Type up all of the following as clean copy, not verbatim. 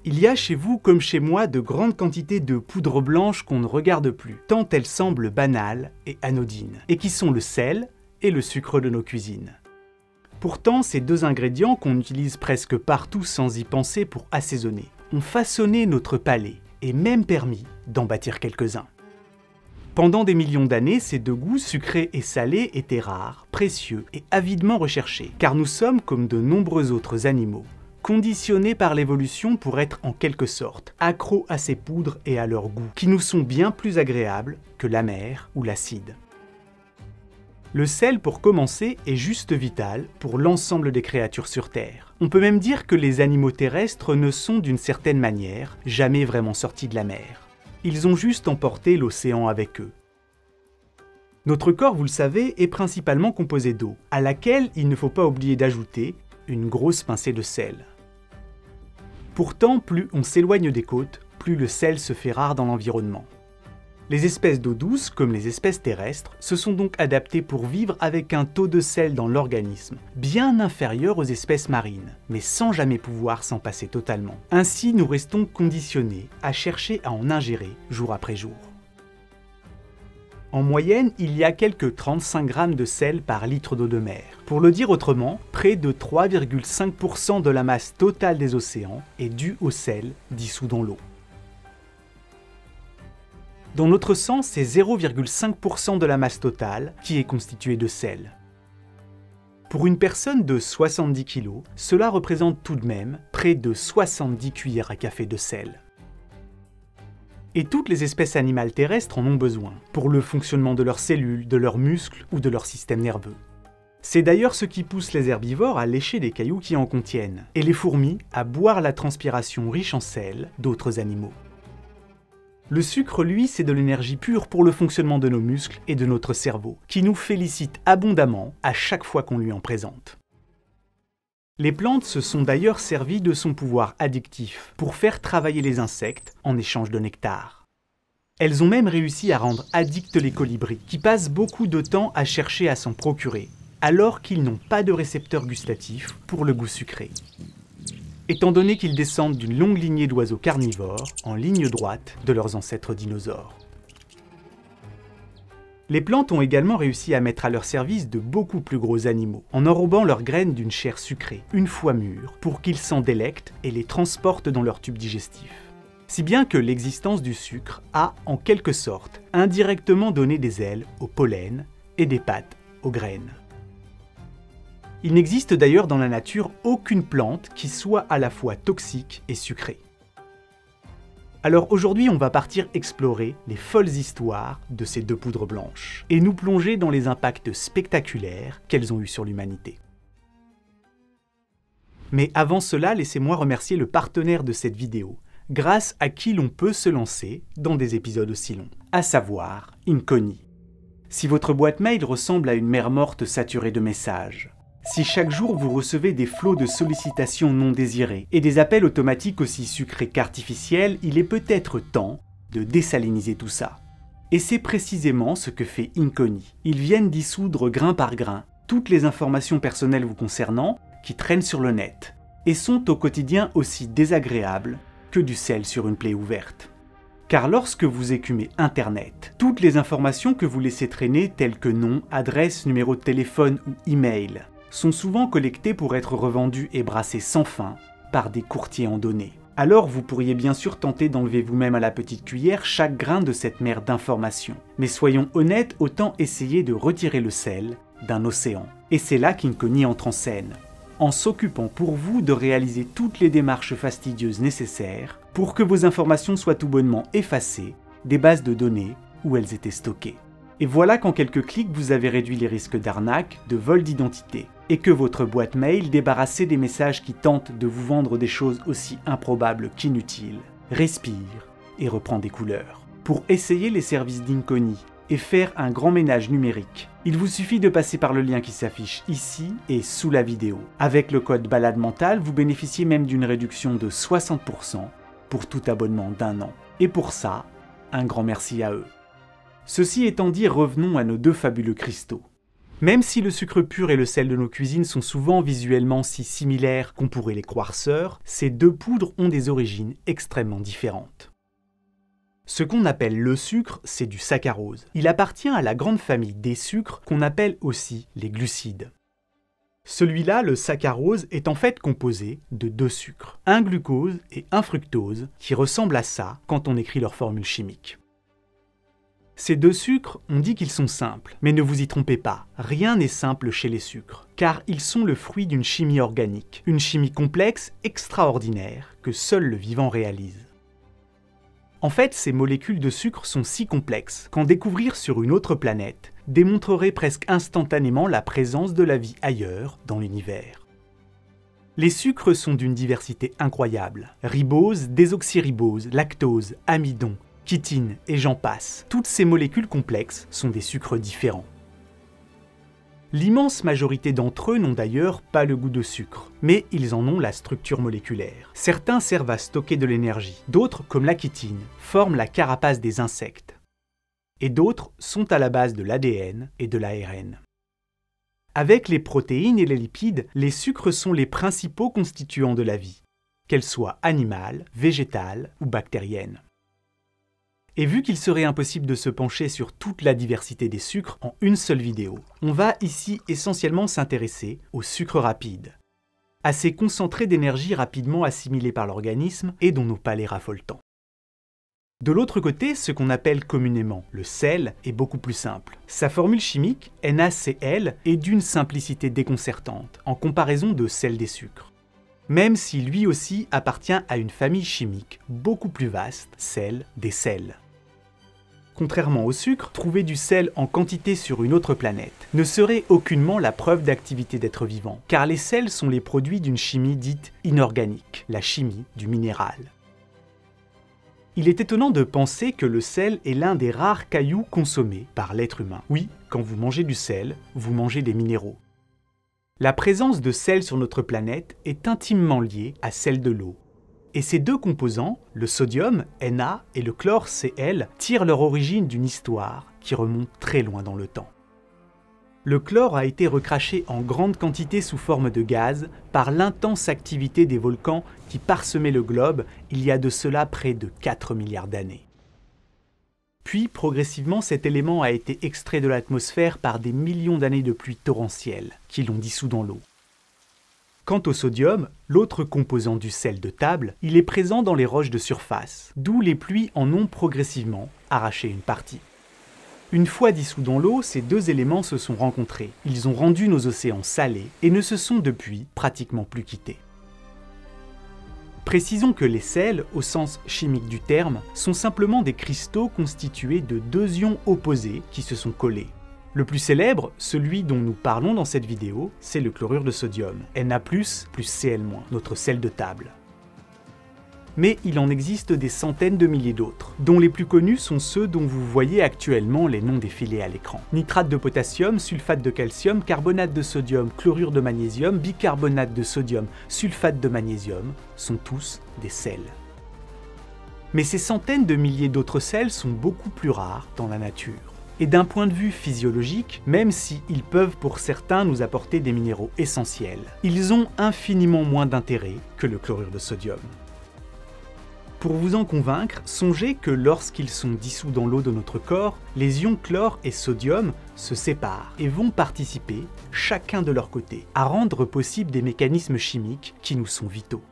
Il y a chez vous comme chez moi de grandes quantités de poudre blanche qu'on ne regarde plus, tant elles semblent banales et anodines, et qui sont le sel et le sucre de nos cuisines. Pourtant, ces deux ingrédients qu'on utilise presque partout sans y penser pour assaisonner, ont façonné notre palais et même permis d'en bâtir quelques-uns. Pendant des millions d'années, ces deux goûts, sucré et salé, étaient rares, précieux et avidement recherchés, car nous sommes, comme de nombreux autres animaux, conditionnés par l'évolution pour être en quelque sorte accros à ces poudres et à leurs goûts, qui nous sont bien plus agréables que l'amer ou l'acide. Le sel, pour commencer, est juste vital pour l'ensemble des créatures sur Terre. On peut même dire que les animaux terrestres ne sont d'une certaine manière jamais vraiment sortis de la mer. Ils ont juste emporté l'océan avec eux. Notre corps, vous le savez, est principalement composé d'eau, à laquelle il ne faut pas oublier d'ajouter une grosse pincée de sel. Pourtant, plus on s'éloigne des côtes, plus le sel se fait rare dans l'environnement. Les espèces d'eau douce, comme les espèces terrestres, se sont donc adaptées pour vivre avec un taux de sel dans l'organisme bien inférieur aux espèces marines, mais sans jamais pouvoir s'en passer totalement. Ainsi, nous restons conditionnés à chercher à en ingérer jour après jour. En moyenne, il y a quelques 35 grammes de sel par litre d'eau de mer. Pour le dire autrement, près de 3,5% de la masse totale des océans est due au sel dissous dans l'eau. Dans notre sang, c'est 0,5% de la masse totale qui est constituée de sel. Pour une personne de 70 kg, cela représente tout de même près de 70 cuillères à café de sel. Et toutes les espèces animales terrestres en ont besoin, pour le fonctionnement de leurs cellules, de leurs muscles ou de leur système nerveux. C'est d'ailleurs ce qui pousse les herbivores à lécher des cailloux qui en contiennent, et les fourmis à boire la transpiration riche en sel d'autres animaux. Le sucre, lui, c'est de l'énergie pure pour le fonctionnement de nos muscles et de notre cerveau, qui nous félicite abondamment à chaque fois qu'on lui en présente. Les plantes se sont d'ailleurs servies de son pouvoir addictif pour faire travailler les insectes en échange de nectar. Elles ont même réussi à rendre addicts les colibris, qui passent beaucoup de temps à chercher à s'en procurer, alors qu'ils n'ont pas de récepteur gustatif pour le goût sucré. Étant donné qu'ils descendent d'une longue lignée d'oiseaux carnivores en ligne droite de leurs ancêtres dinosaures. Les plantes ont également réussi à mettre à leur service de beaucoup plus gros animaux, en enrobant leurs graines d'une chair sucrée, une fois mûres, pour qu'ils s'en délectent et les transportent dans leur tube digestif. Si bien que l'existence du sucre a, en quelque sorte, indirectement donné des ailes au pollen et des pattes aux graines. Il n'existe d'ailleurs dans la nature aucune plante qui soit à la fois toxique et sucrée. Alors aujourd'hui, on va partir explorer les folles histoires de ces deux poudres blanches et nous plonger dans les impacts spectaculaires qu'elles ont eus sur l'humanité. Mais avant cela, laissez-moi remercier le partenaire de cette vidéo, grâce à qui l'on peut se lancer dans des épisodes aussi longs, à savoir Inconi. Si votre boîte mail ressemble à une mer morte saturée de messages, si chaque jour vous recevez des flots de sollicitations non désirées et des appels automatiques aussi sucrés qu'artificiels, il est peut-être temps de désaliniser tout ça. Et c'est précisément ce que fait Inconi. Ils viennent dissoudre grain par grain toutes les informations personnelles vous concernant qui traînent sur le net et sont au quotidien aussi désagréables que du sel sur une plaie ouverte. Car lorsque vous écumez Internet, toutes les informations que vous laissez traîner telles que nom, adresse, numéro de téléphone ou email sont souvent collectées pour être revendues et brassées sans fin par des courtiers en données. Alors vous pourriez bien sûr tenter d'enlever vous-même à la petite cuillère chaque grain de cette mer d'informations. Mais soyons honnêtes, autant essayer de retirer le sel d'un océan. Et c'est là qu'Inconi entre en scène, en s'occupant pour vous de réaliser toutes les démarches fastidieuses nécessaires pour que vos informations soient tout bonnement effacées des bases de données où elles étaient stockées. Et voilà qu'en quelques clics, vous avez réduit les risques d'arnaque, de vol d'identité, et que votre boîte mail, débarrassée des messages qui tentent de vous vendre des choses aussi improbables qu'inutiles, respire et reprend des couleurs. Pour essayer les services d'Inconi et faire un grand ménage numérique, il vous suffit de passer par le lien qui s'affiche ici et sous la vidéo. Avec le code balade mentale, vous bénéficiez même d'une réduction de 60% pour tout abonnement d'1 an. Et pour ça, un grand merci à eux. Ceci étant dit, revenons à nos deux fabuleux cristaux. Même si le sucre pur et le sel de nos cuisines sont souvent visuellement si similaires qu'on pourrait les croire sœurs, ces deux poudres ont des origines extrêmement différentes. Ce qu'on appelle le sucre, c'est du saccharose. Il appartient à la grande famille des sucres qu'on appelle aussi les glucides. Celui-là, le saccharose, est en fait composé de deux sucres, un glucose et un fructose, qui ressemblent à ça quand on écrit leur formule chimique. Ces deux sucres, on dit qu'ils sont simples, mais ne vous y trompez pas, rien n'est simple chez les sucres, car ils sont le fruit d'une chimie organique, une chimie complexe, extraordinaire, que seul le vivant réalise. En fait, ces molécules de sucre sont si complexes qu'en découvrir sur une autre planète démontrerait presque instantanément la présence de la vie ailleurs, dans l'univers. Les sucres sont d'une diversité incroyable. Ribose, désoxyribose, lactose, amidon, chitine et j'en passe. Toutes ces molécules complexes sont des sucres différents. L'immense majorité d'entre eux n'ont d'ailleurs pas le goût de sucre, mais ils en ont la structure moléculaire. Certains servent à stocker de l'énergie, d'autres, comme la chitine, forment la carapace des insectes. Et d'autres sont à la base de l'ADN et de l'ARN. Avec les protéines et les lipides, les sucres sont les principaux constituants de la vie, qu'elle soit animale, végétale ou bactérienne. Et vu qu'il serait impossible de se pencher sur toute la diversité des sucres en une seule vidéo, on va ici essentiellement s'intéresser aux sucres rapides, à ces concentrés d'énergie rapidement assimilés par l'organisme et dont nos palais raffolent tant. De l'autre côté, ce qu'on appelle communément le sel est beaucoup plus simple. Sa formule chimique, NaCl, est d'une simplicité déconcertante en comparaison de celle des sucres, même si lui aussi appartient à une famille chimique beaucoup plus vaste, celle des sels. Contrairement au sucre, trouver du sel en quantité sur une autre planète ne serait aucunement la preuve d'activité d'êtres vivants, car les sels sont les produits d'une chimie dite inorganique, la chimie du minéral. Il est étonnant de penser que le sel est l'un des rares cailloux consommés par l'être humain. Oui, quand vous mangez du sel, vous mangez des minéraux. La présence de sel sur notre planète est intimement liée à celle de l'eau. Et ces deux composants, le sodium, Na, et le chlore, Cl, tirent leur origine d'une histoire qui remonte très loin dans le temps. Le chlore a été recraché en grande quantité sous forme de gaz par l'intense activité des volcans qui parsemaient le globe il y a de cela près de 4 milliards d'années. Puis, progressivement, cet élément a été extrait de l'atmosphère par des millions d'années de pluie torrentielle qui l'ont dissous dans l'eau. Quant au sodium, l'autre composant du sel de table, il est présent dans les roches de surface, d'où les pluies en ont progressivement arraché une partie. Une fois dissous dans l'eau, ces deux éléments se sont rencontrés. Ils ont rendu nos océans salés et ne se sont depuis pratiquement plus quittés. Précisons que les sels, au sens chimique du terme, sont simplement des cristaux constitués de deux ions opposés qui se sont collés. Le plus célèbre, celui dont nous parlons dans cette vidéo, c'est le chlorure de sodium, Na+, plus Cl-, notre sel de table. Mais il en existe des centaines de milliers d'autres, dont les plus connus sont ceux dont vous voyez actuellement les noms défilés à l'écran. Nitrate de potassium, sulfate de calcium, carbonate de sodium, chlorure de magnésium, bicarbonate de sodium, sulfate de magnésium sont tous des sels. Mais ces centaines de milliers d'autres sels sont beaucoup plus rares dans la nature. Et d'un point de vue physiologique, même s'ils peuvent pour certains nous apporter des minéraux essentiels, ils ont infiniment moins d'intérêt que le chlorure de sodium. Pour vous en convaincre, songez que lorsqu'ils sont dissous dans l'eau de notre corps, les ions chlore et sodium se séparent et vont participer, chacun de leur côté, à rendre possible des mécanismes chimiques qui nous sont vitaux.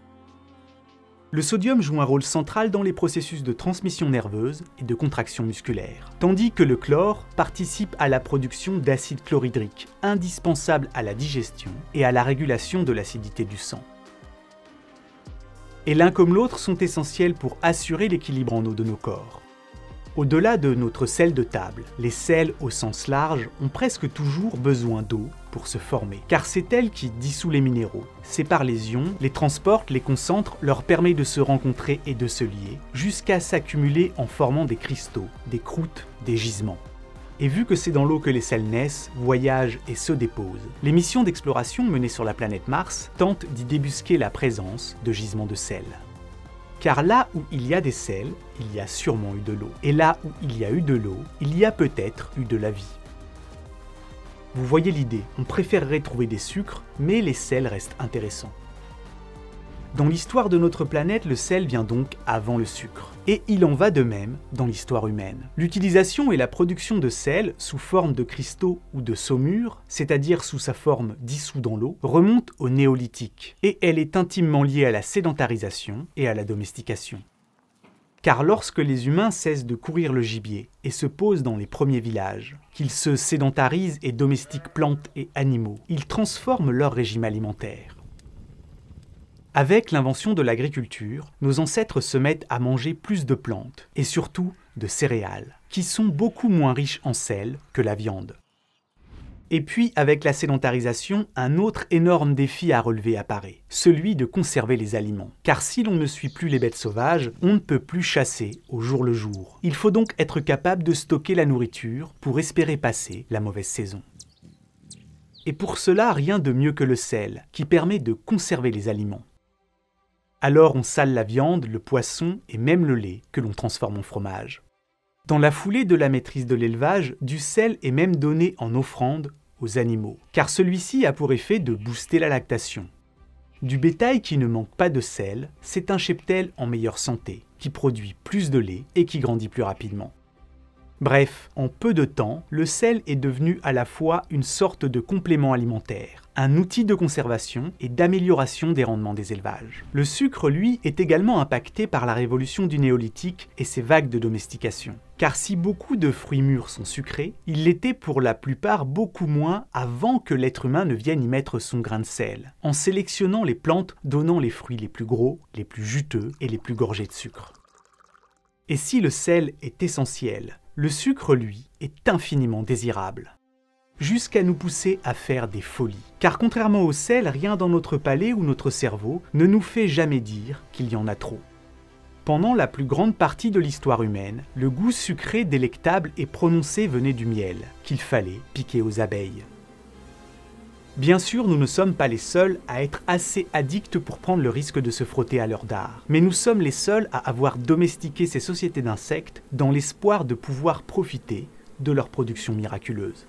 Le sodium joue un rôle central dans les processus de transmission nerveuse et de contraction musculaire, tandis que le chlore participe à la production d'acide chlorhydrique, indispensable à la digestion et à la régulation de l'acidité du sang. Et l'un comme l'autre sont essentiels pour assurer l'équilibre en eau de nos corps. Au-delà de notre sel de table, les sels au sens large ont presque toujours besoin d'eau pour se former, car c'est elle qui dissout les minéraux, sépare les ions, les transporte, les concentre, leur permet de se rencontrer et de se lier, jusqu'à s'accumuler en formant des cristaux, des croûtes, des gisements. Et vu que c'est dans l'eau que les sels naissent, voyagent et se déposent, les missions d'exploration menées sur la planète Mars tentent d'y débusquer la présence de gisements de sel. Car là où il y a des sels, il y a sûrement eu de l'eau. Et là où il y a eu de l'eau, il y a peut-être eu de la vie. Vous voyez l'idée, on préférerait trouver des sucres, mais les sels restent intéressants. Dans l'histoire de notre planète, le sel vient donc avant le sucre. Et il en va de même dans l'histoire humaine. L'utilisation et la production de sel sous forme de cristaux ou de saumure, c'est-à-dire sous sa forme dissous dans l'eau, remonte au néolithique. Et elle est intimement liée à la sédentarisation et à la domestication. Car lorsque les humains cessent de courir le gibier et se posent dans les premiers villages, qu'ils se sédentarisent et domestiquent plantes et animaux, ils transforment leur régime alimentaire. Avec l'invention de l'agriculture, nos ancêtres se mettent à manger plus de plantes, et surtout de céréales, qui sont beaucoup moins riches en sel que la viande. Et puis, avec la sédentarisation, un autre énorme défi à relever apparaît, celui de conserver les aliments. Car si l'on ne suit plus les bêtes sauvages, on ne peut plus chasser au jour le jour. Il faut donc être capable de stocker la nourriture pour espérer passer la mauvaise saison. Et pour cela, rien de mieux que le sel, qui permet de conserver les aliments. Alors on sale la viande, le poisson et même le lait que l'on transforme en fromage. Dans la foulée de la maîtrise de l'élevage, du sel est même donné en offrande aux animaux, car celui-ci a pour effet de booster la lactation. Du bétail qui ne manque pas de sel, c'est un cheptel en meilleure santé, qui produit plus de lait et qui grandit plus rapidement. Bref, en peu de temps, le sel est devenu à la fois une sorte de complément alimentaire, un outil de conservation et d'amélioration des rendements des élevages. Le sucre, lui, est également impacté par la révolution du néolithique et ses vagues de domestication. Car si beaucoup de fruits mûrs sont sucrés, ils l'étaient pour la plupart beaucoup moins avant que l'être humain ne vienne y mettre son grain de sel, en sélectionnant les plantes donnant les fruits les plus gros, les plus juteux et les plus gorgés de sucre. Et si le sel est essentiel, le sucre, lui, est infiniment désirable. Jusqu'à nous pousser à faire des folies. Car contrairement au sel, rien dans notre palais ou notre cerveau ne nous fait jamais dire qu'il y en a trop. Pendant la plus grande partie de l'histoire humaine, le goût sucré délectable et prononcé venait du miel, qu'il fallait piquer aux abeilles. Bien sûr, nous ne sommes pas les seuls à être assez addicts pour prendre le risque de se frotter à leur dard. Mais nous sommes les seuls à avoir domestiqué ces sociétés d'insectes dans l'espoir de pouvoir profiter de leur production miraculeuse.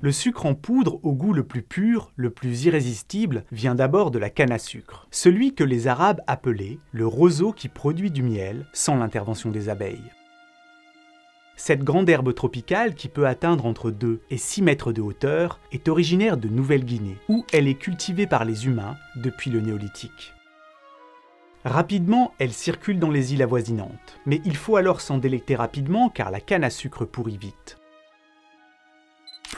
Le sucre en poudre au goût le plus pur, le plus irrésistible, vient d'abord de la canne à sucre, celui que les Arabes appelaient le roseau qui produit du miel sans l'intervention des abeilles. Cette grande herbe tropicale, qui peut atteindre entre 2 et 6 mètres de hauteur, est originaire de Nouvelle-Guinée, où elle est cultivée par les humains depuis le néolithique. Rapidement, elle circule dans les îles avoisinantes, mais il faut alors s'en délecter rapidement car la canne à sucre pourrit vite.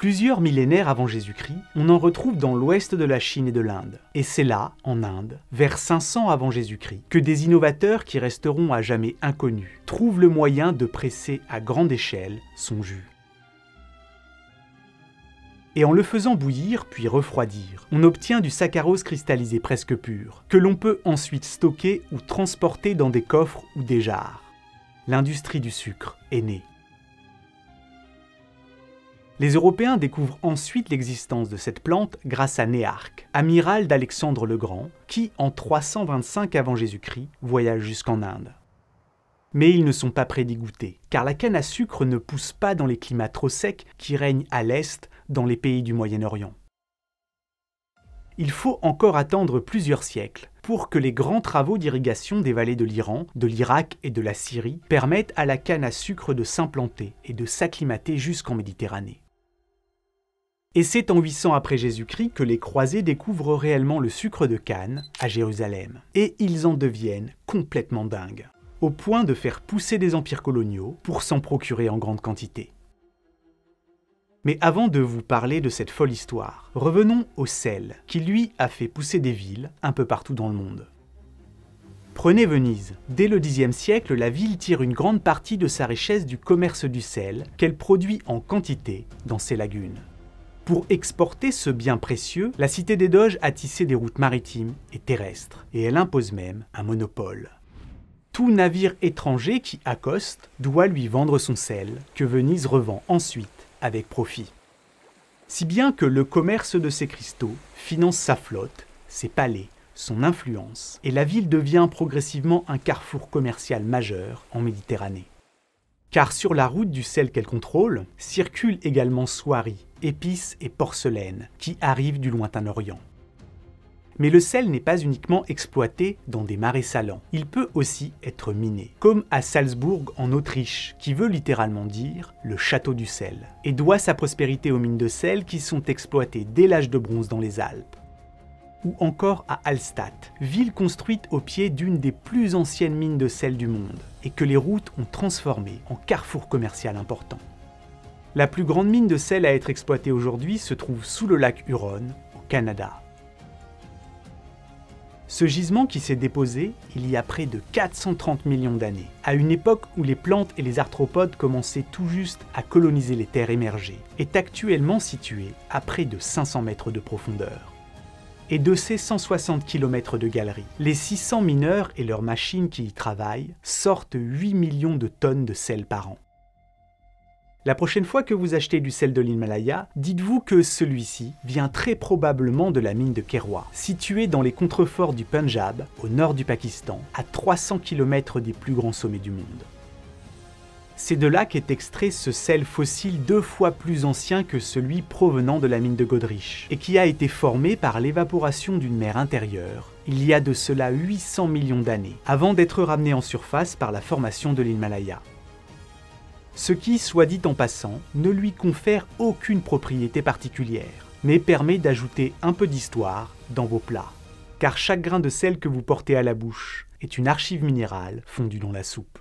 Plusieurs millénaires avant Jésus-Christ, on en retrouve dans l'ouest de la Chine et de l'Inde. Et c'est là, en Inde, vers 500 avant Jésus-Christ, que des innovateurs qui resteront à jamais inconnus trouvent le moyen de presser à grande échelle son jus. Et en le faisant bouillir puis refroidir, on obtient du saccharose cristallisé presque pur, que l'on peut ensuite stocker ou transporter dans des coffres ou des jarres. L'industrie du sucre est née. Les Européens découvrent ensuite l'existence de cette plante grâce à Néarque, amiral d'Alexandre le Grand, qui, en 325 avant Jésus-Christ, voyage jusqu'en Inde. Mais ils ne sont pas prêts d'y goûter, car la canne à sucre ne pousse pas dans les climats trop secs qui règnent à l'est dans les pays du Moyen-Orient. Il faut encore attendre plusieurs siècles pour que les grands travaux d'irrigation des vallées de l'Iran, de l'Irak et de la Syrie permettent à la canne à sucre de s'implanter et de s'acclimater jusqu'en Méditerranée. Et c'est en 800 après Jésus-Christ que les croisés découvrent réellement le sucre de canne à Jérusalem. Et ils en deviennent complètement dingues, au point de faire pousser des empires coloniaux pour s'en procurer en grande quantité. Mais avant de vous parler de cette folle histoire, revenons au sel, qui lui a fait pousser des villes un peu partout dans le monde. Prenez Venise. Dès le Xe siècle, la ville tire une grande partie de sa richesse du commerce du sel qu'elle produit en quantité dans ses lagunes. Pour exporter ce bien précieux, la cité des Doges a tissé des routes maritimes et terrestres, et elle impose même un monopole. Tout navire étranger qui accoste doit lui vendre son sel, que Venise revend ensuite avec profit. Si bien que le commerce de ces cristaux finance sa flotte, ses palais, son influence, et la ville devient progressivement un carrefour commercial majeur en Méditerranée. Car sur la route du sel qu'elle contrôle, circulent également soieries, épices et porcelaines qui arrivent du lointain Orient. Mais le sel n'est pas uniquement exploité dans des marais salants, il peut aussi être miné, comme à Salzbourg en Autriche, qui veut littéralement dire le château du sel, et doit sa prospérité aux mines de sel qui sont exploitées dès l'âge de bronze dans les Alpes. Ou encore à Hallstatt, ville construite au pied d'une des plus anciennes mines de sel du monde, et que les routes ont transformée en carrefour commercial important. La plus grande mine de sel à être exploitée aujourd'hui se trouve sous le lac Huron, au Canada. Ce gisement qui s'est déposé il y a près de 430 millions d'années, à une époque où les plantes et les arthropodes commençaient tout juste à coloniser les terres émergées, est actuellement situé à près de 500 mètres de profondeur. Et de ces 160 km de galeries, les 600 mineurs et leurs machines qui y travaillent sortent 8 millions de tonnes de sel par an. La prochaine fois que vous achetez du sel de l'Himalaya, dites-vous que celui-ci vient très probablement de la mine de Kerwa, située dans les contreforts du Punjab, au nord du Pakistan, à 300 km des plus grands sommets du monde. C'est de là qu'est extrait ce sel fossile 2 fois plus ancien que celui provenant de la mine de Godrich, et qui a été formé par l'évaporation d'une mer intérieure, il y a de cela 800 millions d'années, avant d'être ramené en surface par la formation de l'Himalaya. Ce qui, soit dit en passant, ne lui confère aucune propriété particulière, mais permet d'ajouter un peu d'histoire dans vos plats. Car chaque grain de sel que vous portez à la bouche est une archive minérale fondue dans la soupe.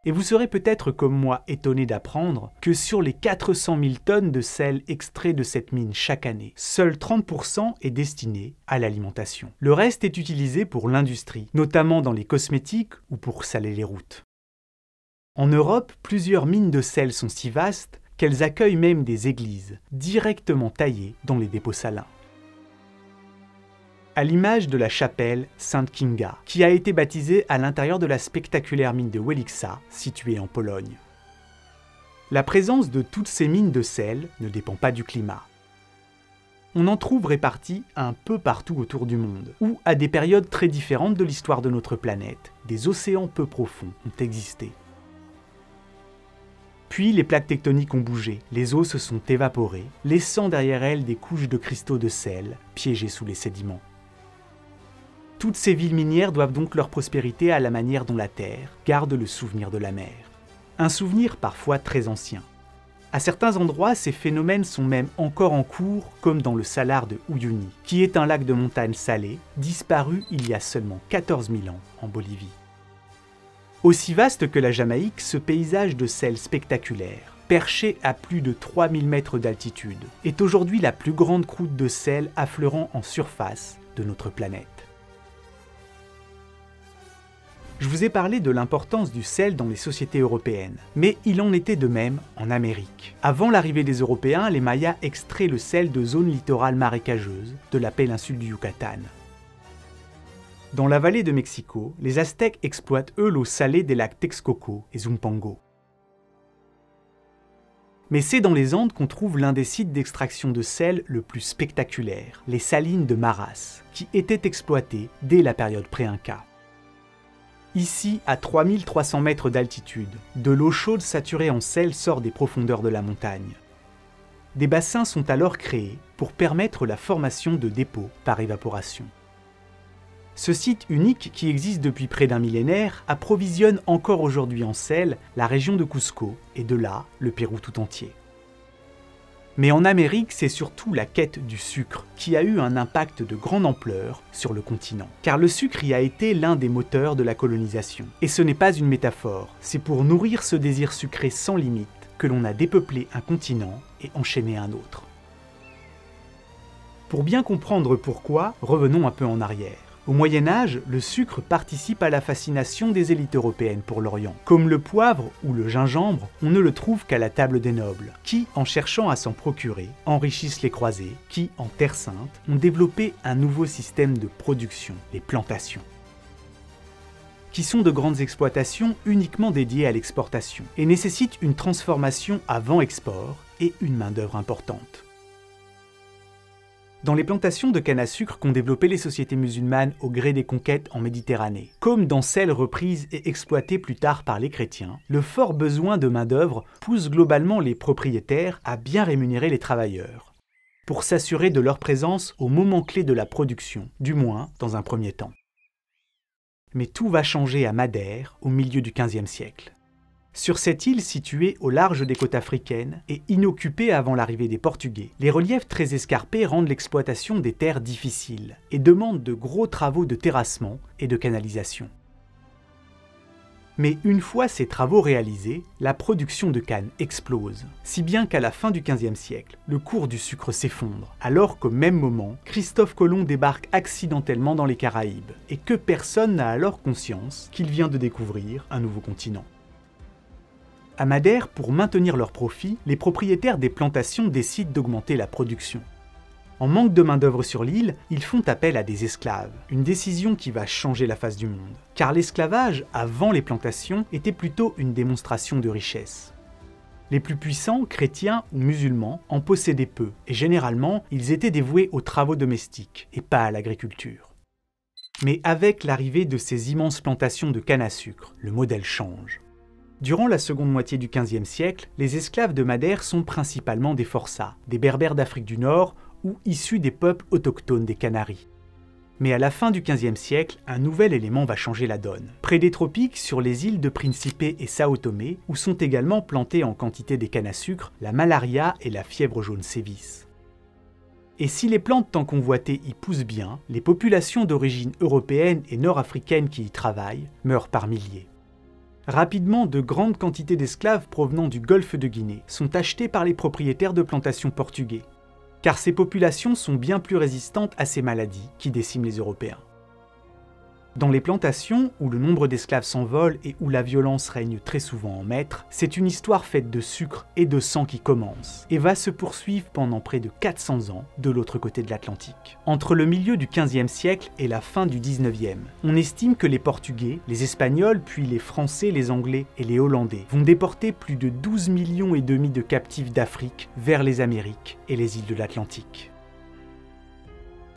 Et vous serez peut-être comme moi étonné d'apprendre que sur les 400 000 tonnes de sel extraits de cette mine chaque année, seul 30% est destiné à l'alimentation. Le reste est utilisé pour l'industrie, notamment dans les cosmétiques ou pour saler les routes. En Europe, plusieurs mines de sel sont si vastes qu'elles accueillent même des églises, directement taillées dans les dépôts salins. À l'image de la chapelle Sainte Kinga, qui a été baptisée à l'intérieur de la spectaculaire mine de Welica, située en Pologne. La présence de toutes ces mines de sel ne dépend pas du climat. On en trouve réparties un peu partout autour du monde, où, à des périodes très différentes de l'histoire de notre planète, des océans peu profonds ont existé. Puis les plaques tectoniques ont bougé, les eaux se sont évaporées, laissant derrière elles des couches de cristaux de sel piégés sous les sédiments. Toutes ces villes minières doivent donc leur prospérité à la manière dont la Terre garde le souvenir de la mer. Un souvenir parfois très ancien. À certains endroits, ces phénomènes sont même encore en cours, comme dans le salar de Uyuni, qui est un lac de montagne salé, disparu il y a seulement 14 000 ans en Bolivie. Aussi vaste que la Jamaïque, ce paysage de sel spectaculaire, perché à plus de 3000 mètres d'altitude, est aujourd'hui la plus grande croûte de sel affleurant en surface de notre planète. Je vous ai parlé de l'importance du sel dans les sociétés européennes, mais il en était de même en Amérique. Avant l'arrivée des Européens, les Mayas extraient le sel de zones littorales marécageuses de la péninsule du Yucatan. Dans la vallée de Mexico, les Aztèques exploitent eux l'eau salée des lacs Texcoco et Zumpango. Mais c'est dans les Andes qu'on trouve l'un des sites d'extraction de sel le plus spectaculaire, les salines de Maras, qui étaient exploitées dès la période pré-Inca. Ici, à 3300 mètres d'altitude, de l'eau chaude saturée en sel sort des profondeurs de la montagne. Des bassins sont alors créés pour permettre la formation de dépôts par évaporation. Ce site unique, qui existe depuis près d'un millénaire, approvisionne encore aujourd'hui en sel la région de Cusco et de là, le Pérou tout entier. Mais en Amérique, c'est surtout la quête du sucre qui a eu un impact de grande ampleur sur le continent. Car le sucre y a été l'un des moteurs de la colonisation. Et ce n'est pas une métaphore, c'est pour nourrir ce désir sucré sans limite que l'on a dépeuplé un continent et enchaîné un autre. Pour bien comprendre pourquoi, revenons un peu en arrière. Au Moyen-Âge, le sucre participe à la fascination des élites européennes pour l'Orient. Comme le poivre ou le gingembre, on ne le trouve qu'à la table des nobles, qui, en cherchant à s'en procurer, enrichissent les croisés, qui, en Terre Sainte, ont développé un nouveau système de production, les plantations, qui sont de grandes exploitations uniquement dédiées à l'exportation, et nécessitent une transformation avant export et une main-d'œuvre importante. dans les plantations de canne à sucre qu'ont développées les sociétés musulmanes au gré des conquêtes en Méditerranée, comme dans celles reprises et exploitées plus tard par les chrétiens, le fort besoin de main-d'œuvre pousse globalement les propriétaires à bien rémunérer les travailleurs, pour s'assurer de leur présence au moment clé de la production, du moins dans un premier temps. Mais tout va changer à Madère au milieu du XVe siècle. Sur cette île située au large des côtes africaines et inoccupée avant l'arrivée des Portugais, les reliefs très escarpés rendent l'exploitation des terres difficile et demandent de gros travaux de terrassement et de canalisation. Mais une fois ces travaux réalisés, la production de canne explose, si bien qu'à la fin du XVe siècle, le cours du sucre s'effondre, alors qu'au même moment, Christophe Colomb débarque accidentellement dans les Caraïbes, et que personne n'a alors conscience qu'il vient de découvrir un nouveau continent. À Madère, pour maintenir leurs profits, les propriétaires des plantations décident d'augmenter la production. En manque de main-d'œuvre sur l'île, ils font appel à des esclaves, une décision qui va changer la face du monde. Car l'esclavage, avant les plantations, était plutôt une démonstration de richesse. Les plus puissants, chrétiens ou musulmans, en possédaient peu, et généralement, ils étaient dévoués aux travaux domestiques, et pas à l'agriculture. Mais avec l'arrivée de ces immenses plantations de canne à sucre, le modèle change. Durant la seconde moitié du XVe siècle, les esclaves de Madère sont principalement des forçats, des berbères d'Afrique du Nord ou issus des peuples autochtones des Canaries. Mais à la fin du XVe siècle, un nouvel élément va changer la donne. Près des tropiques, sur les îles de Principe et Sao Tomé, où sont également plantées en quantité des cannes à sucre, la malaria et la fièvre jaune sévissent. Et si les plantes tant convoitées y poussent bien, les populations d'origine européenne et nord-africaine qui y travaillent meurent par milliers. Rapidement, de grandes quantités d'esclaves provenant du golfe de Guinée sont achetés par les propriétaires de plantations portugais, car ces populations sont bien plus résistantes à ces maladies qui déciment les Européens. Dans les plantations, où le nombre d'esclaves s'envole et où la violence règne très souvent en maître, c'est une histoire faite de sucre et de sang qui commence, et va se poursuivre pendant près de 400 ans de l'autre côté de l'Atlantique. Entre le milieu du XVe siècle et la fin du XIXe, on estime que les Portugais, les Espagnols, puis les Français, les Anglais et les Hollandais vont déporter plus de 12,5 millions de captifs d'Afrique vers les Amériques et les îles de l'Atlantique.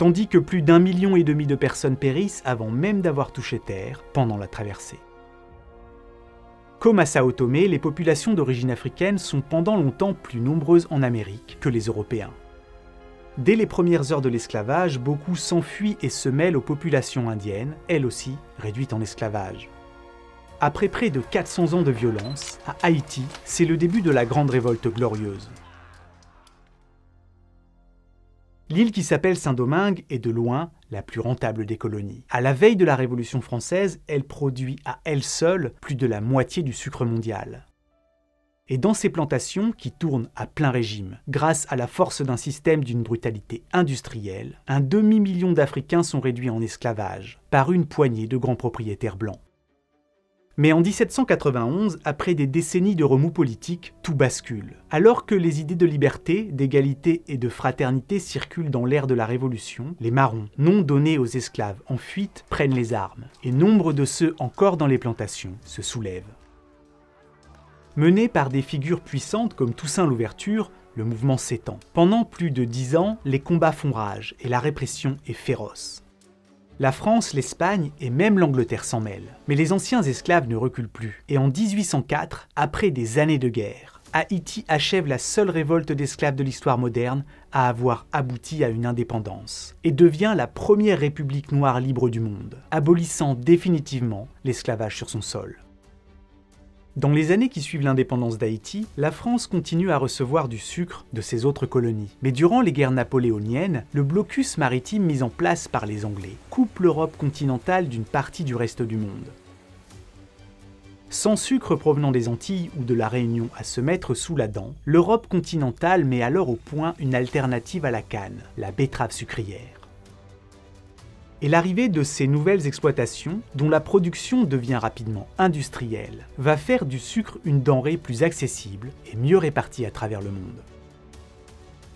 Tandis que plus d'1,5 million de personnes périssent avant même d'avoir touché terre pendant la traversée. Comme à Sao Tomé, les populations d'origine africaine sont pendant longtemps plus nombreuses en Amérique que les Européens. Dès les premières heures de l'esclavage, beaucoup s'enfuient et se mêlent aux populations indiennes, elles aussi réduites en esclavage. Après près de 400 ans de violence, à Haïti, c'est le début de la Grande Révolte glorieuse. L'île qui s'appelle Saint-Domingue est de loin la plus rentable des colonies. À la veille de la Révolution française, elle produit à elle seule plus de la moitié du sucre mondial. Et dans ces plantations, qui tournent à plein régime, grâce à la force d'un système d'une brutalité industrielle, un demi-million d'Africains sont réduits en esclavage, par une poignée de grands propriétaires blancs. Mais en 1791, après des décennies de remous politiques, tout bascule. Alors que les idées de liberté, d'égalité et de fraternité circulent dans l'ère de la Révolution, les marrons, non donnés aux esclaves en fuite, prennent les armes, et nombre de ceux encore dans les plantations se soulèvent. Mené par des figures puissantes comme Toussaint Louverture, le mouvement s'étend. Pendant plus de 10 ans, les combats font rage et la répression est féroce. La France, l'Espagne et même l'Angleterre s'en mêlent. Mais les anciens esclaves ne reculent plus. Et en 1804, après des années de guerre, Haïti achève la seule révolte d'esclaves de l'histoire moderne à avoir abouti à une indépendance, et devient la première république noire libre du monde, abolissant définitivement l'esclavage sur son sol. Dans les années qui suivent l'indépendance d'Haïti, la France continue à recevoir du sucre de ses autres colonies. Mais durant les guerres napoléoniennes, le blocus maritime mis en place par les Anglais coupe l'Europe continentale d'une partie du reste du monde. Sans sucre provenant des Antilles ou de la Réunion à se mettre sous la dent, l'Europe continentale met alors au point une alternative à la canne, la betterave sucrière. Et l'arrivée de ces nouvelles exploitations, dont la production devient rapidement industrielle, va faire du sucre une denrée plus accessible et mieux répartie à travers le monde.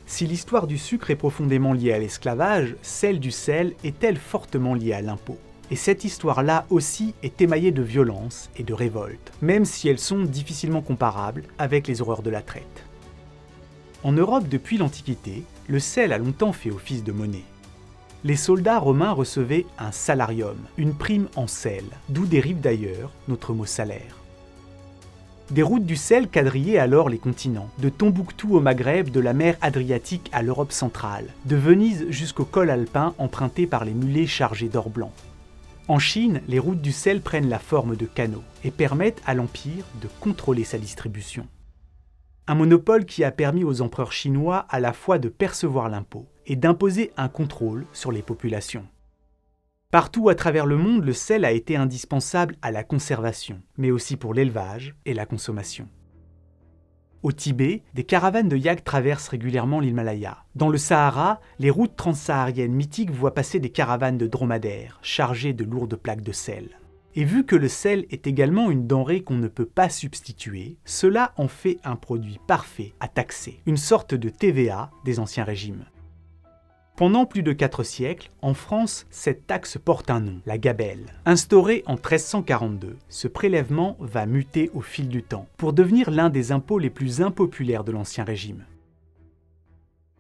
Si l'histoire du sucre est profondément liée à l'esclavage, celle du sel est elle fortement liée à l'impôt. Et cette histoire-là aussi est émaillée de violence et de révolte, même si elles sont difficilement comparables avec les horreurs de la traite. En Europe depuis l'Antiquité, le sel a longtemps fait office de monnaie. Les soldats romains recevaient un salarium, une prime en sel, d'où dérive d'ailleurs notre mot salaire. Des routes du sel quadrillaient alors les continents, de Tombouctou au Maghreb, de la mer Adriatique à l'Europe centrale, de Venise jusqu'au col alpin emprunté par les mulets chargés d'or blanc. En Chine, les routes du sel prennent la forme de canaux et permettent à l'Empire de contrôler sa distribution. Un monopole qui a permis aux empereurs chinois à la fois de percevoir l'impôt et d'imposer un contrôle sur les populations. Partout à travers le monde, le sel a été indispensable à la conservation, mais aussi pour l'élevage et la consommation. Au Tibet, des caravanes de yaks traversent régulièrement l'Himalaya. Dans le Sahara, les routes transsahariennes mythiques voient passer des caravanes de dromadaires, chargées de lourdes plaques de sel. Et vu que le sel est également une denrée qu'on ne peut pas substituer, cela en fait un produit parfait à taxer, une sorte de TVA des anciens régimes. Pendant plus de 4 siècles, en France, cette taxe porte un nom, la gabelle. Instaurée en 1342, ce prélèvement va muter au fil du temps pour devenir l'un des impôts les plus impopulaires de l'Ancien Régime.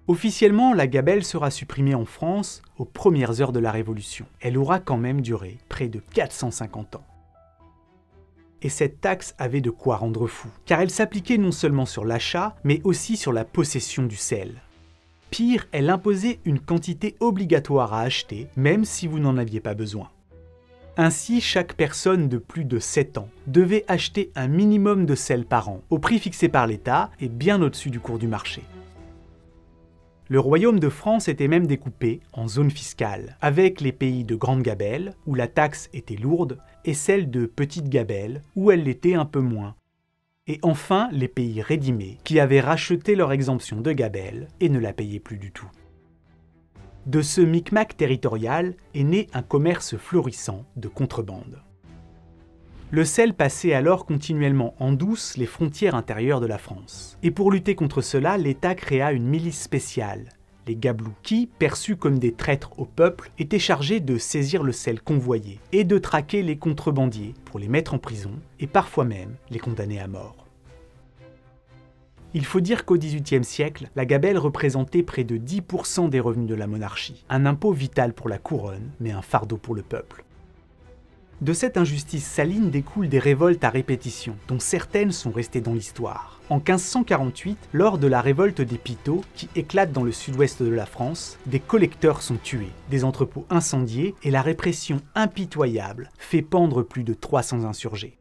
Officiellement, la gabelle sera supprimée en France aux premières heures de la Révolution. Elle aura quand même duré près de 450 ans. Et cette taxe avait de quoi rendre fou, car elle s'appliquait non seulement sur l'achat, mais aussi sur la possession du sel. Pire, elle imposait une quantité obligatoire à acheter, même si vous n'en aviez pas besoin. Ainsi, chaque personne de plus de 7 ans devait acheter un minimum de sel par an, au prix fixé par l'État et bien au-dessus du cours du marché. Le royaume de France était même découpé en zones fiscales, avec les pays de Grande Gabelle, où la taxe était lourde, et celle de Petite Gabelle, où elle l'était un peu moins. Et enfin, les pays rédimés, qui avaient racheté leur exemption de gabelle et ne la payaient plus du tout. De ce micmac territorial est né un commerce florissant de contrebande. Le sel passait alors continuellement en douce les frontières intérieures de la France. Et pour lutter contre cela, l'État créa une milice spéciale, les gabelous, qui, perçus comme des traîtres au peuple, étaient chargés de saisir le sel convoyé et de traquer les contrebandiers pour les mettre en prison et parfois même les condamner à mort. Il faut dire qu'au XVIIIe siècle, la gabelle représentait près de 10% des revenus de la monarchie, un impôt vital pour la couronne, mais un fardeau pour le peuple. De cette injustice saline découlent des révoltes à répétition, dont certaines sont restées dans l'histoire. En 1548, lors de la révolte des Pitot, qui éclate dans le sud-ouest de la France, des collecteurs sont tués, des entrepôts incendiés et la répression impitoyable fait pendre plus de 300 insurgés.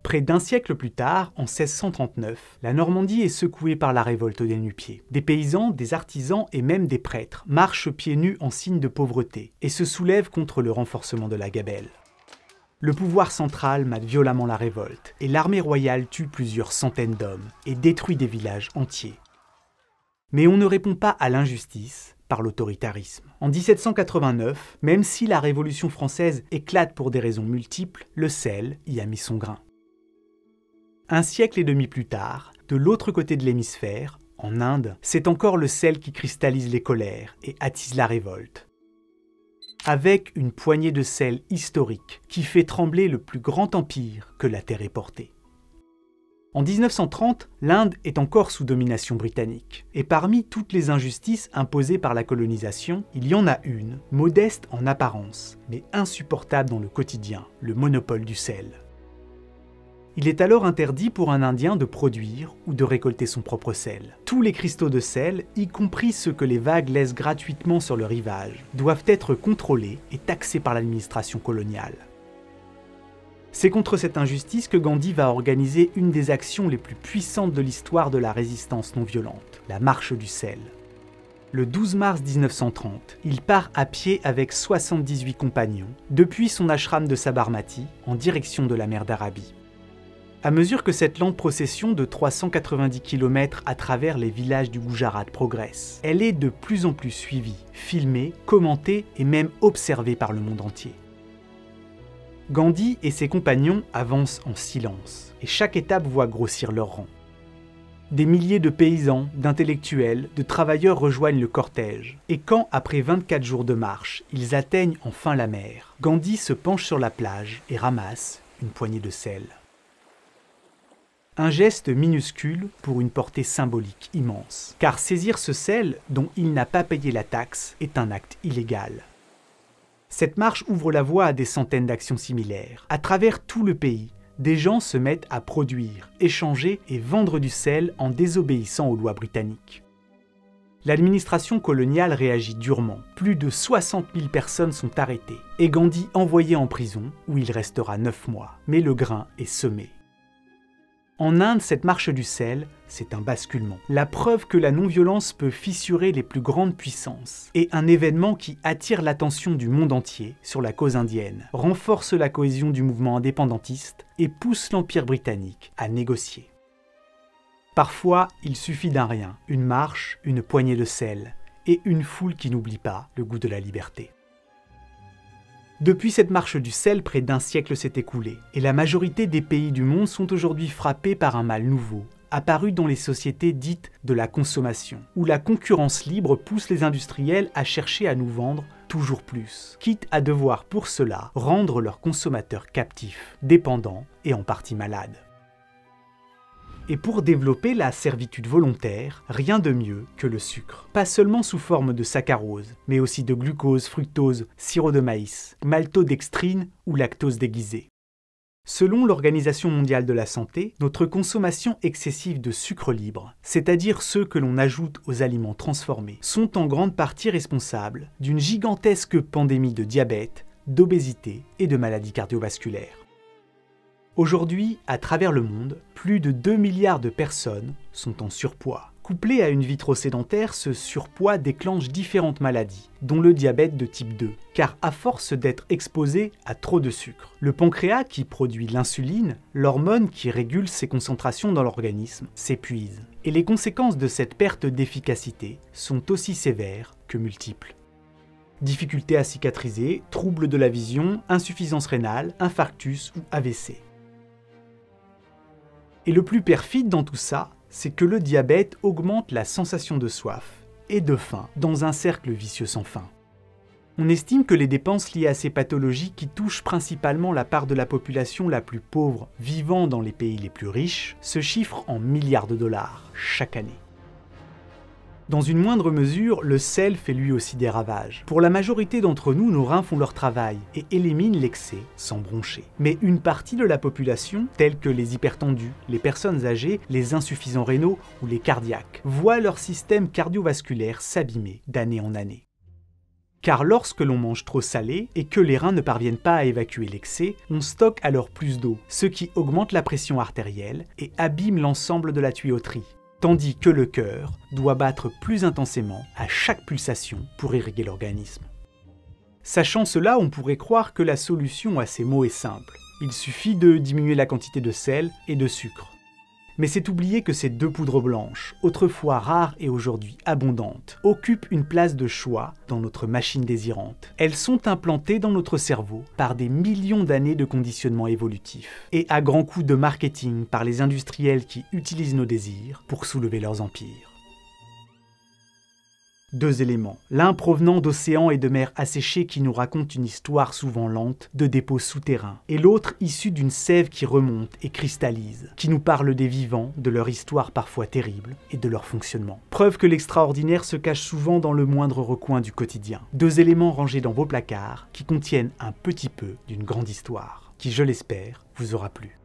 Près d'un siècle plus tard, en 1639, la Normandie est secouée par la révolte des nu-pieds. Des paysans, des artisans et même des prêtres marchent pieds nus en signe de pauvreté et se soulèvent contre le renforcement de la gabelle. Le pouvoir central mate violemment la révolte et l'armée royale tue plusieurs centaines d'hommes et détruit des villages entiers. Mais on ne répond pas à l'injustice par l'autoritarisme. En 1789, même si la Révolution française éclate pour des raisons multiples, le sel y a mis son grain. Un siècle et demi plus tard, de l'autre côté de l'hémisphère, en Inde, c'est encore le sel qui cristallise les colères et attise la révolte. Avec une poignée de sel historique qui fait trembler le plus grand empire que la Terre ait porté. En 1930, l'Inde est encore sous domination britannique. Et parmi toutes les injustices imposées par la colonisation, il y en a une, modeste en apparence, mais insupportable dans le quotidien, le monopole du sel. Il est alors interdit pour un Indien de produire ou de récolter son propre sel. Tous les cristaux de sel, y compris ceux que les vagues laissent gratuitement sur le rivage, doivent être contrôlés et taxés par l'administration coloniale. C'est contre cette injustice que Gandhi va organiser une des actions les plus puissantes de l'histoire de la résistance non violente, la marche du sel. Le 12 mars 1930, il part à pied avec 78 compagnons, depuis son ashram de Sabarmati, en direction de la mer d'Arabie. À mesure que cette lente procession de 390 km à travers les villages du Gujarat progresse, elle est de plus en plus suivie, filmée, commentée et même observée par le monde entier. Gandhi et ses compagnons avancent en silence, et chaque étape voit grossir leur rang. Des milliers de paysans, d'intellectuels, de travailleurs rejoignent le cortège, et quand, après 24 jours de marche, ils atteignent enfin la mer, Gandhi se penche sur la plage et ramasse une poignée de sel. Un geste minuscule pour une portée symbolique immense. Car saisir ce sel dont il n'a pas payé la taxe est un acte illégal. Cette marche ouvre la voie à des centaines d'actions similaires. À travers tout le pays, des gens se mettent à produire, échanger et vendre du sel en désobéissant aux lois britanniques. L'administration coloniale réagit durement. Plus de 60 000 personnes sont arrêtées et Gandhi envoyé en prison où il restera 9 mois. Mais le grain est semé. En Inde, cette marche du sel, c'est un basculement. La preuve que la non-violence peut fissurer les plus grandes puissances. Et un événement qui attire l'attention du monde entier sur la cause indienne, renforce la cohésion du mouvement indépendantiste et pousse l'Empire britannique à négocier. Parfois, il suffit d'un rien, une marche, une poignée de sel, et une foule qui n'oublie pas le goût de la liberté. Depuis cette marche du sel, près d'un siècle s'est écoulé, et la majorité des pays du monde sont aujourd'hui frappés par un mal nouveau, apparu dans les sociétés dites de la consommation, où la concurrence libre pousse les industriels à chercher à nous vendre toujours plus, quitte à devoir pour cela rendre leurs consommateurs captifs, dépendants et en partie malades. Et pour développer la servitude volontaire, rien de mieux que le sucre. Pas seulement sous forme de saccharose, mais aussi de glucose, fructose, sirop de maïs, maltodextrine ou lactose déguisée. Selon l'Organisation mondiale de la santé, notre consommation excessive de sucre libre, c'est-à-dire ceux que l'on ajoute aux aliments transformés, sont en grande partie responsables d'une gigantesque pandémie de diabète, d'obésité et de maladies cardiovasculaires. Aujourd'hui, à travers le monde, plus de 2 milliards de personnes sont en surpoids. Couplé à une vie trop sédentaire, ce surpoids déclenche différentes maladies, dont le diabète de type 2, car à force d'être exposé à trop de sucre. Le pancréas, qui produit l'insuline, l'hormone qui régule ses concentrations dans l'organisme, s'épuise. Et les conséquences de cette perte d'efficacité sont aussi sévères que multiples. Difficultés à cicatriser, troubles de la vision, insuffisance rénale, infarctus ou AVC. Et le plus perfide dans tout ça, c'est que le diabète augmente la sensation de soif et de faim dans un cercle vicieux sans fin. On estime que les dépenses liées à ces pathologies qui touchent principalement la part de la population la plus pauvre vivant dans les pays les plus riches se chiffrent en milliards de dollars chaque année. Dans une moindre mesure, le sel fait lui aussi des ravages. Pour la majorité d'entre nous, nos reins font leur travail et éliminent l'excès sans broncher. Mais une partie de la population, telle que les hypertendus, les personnes âgées, les insuffisants rénaux ou les cardiaques, voient leur système cardiovasculaire s'abîmer d'année en année. Car lorsque l'on mange trop salé et que les reins ne parviennent pas à évacuer l'excès, on stocke alors plus d'eau, ce qui augmente la pression artérielle et abîme l'ensemble de la tuyauterie. Tandis que le cœur doit battre plus intensément à chaque pulsation pour irriguer l'organisme. Sachant cela, on pourrait croire que la solution à ces maux est simple. Il suffit de diminuer la quantité de sel et de sucre. Mais c'est oublier que ces deux poudres blanches, autrefois rares et aujourd'hui abondantes, occupent une place de choix dans notre machine désirante. Elles sont implantées dans notre cerveau par des millions d'années de conditionnement évolutif et à grands coups de marketing par les industriels qui utilisent nos désirs pour soulever leurs empires. Deux éléments, l'un provenant d'océans et de mers asséchées qui nous racontent une histoire souvent lente de dépôts souterrains, et l'autre issu d'une sève qui remonte et cristallise, qui nous parle des vivants, de leur histoire parfois terrible et de leur fonctionnement. Preuve que l'extraordinaire se cache souvent dans le moindre recoin du quotidien. Deux éléments rangés dans vos placards qui contiennent un petit peu d'une grande histoire, qui, je l'espère, vous aura plu.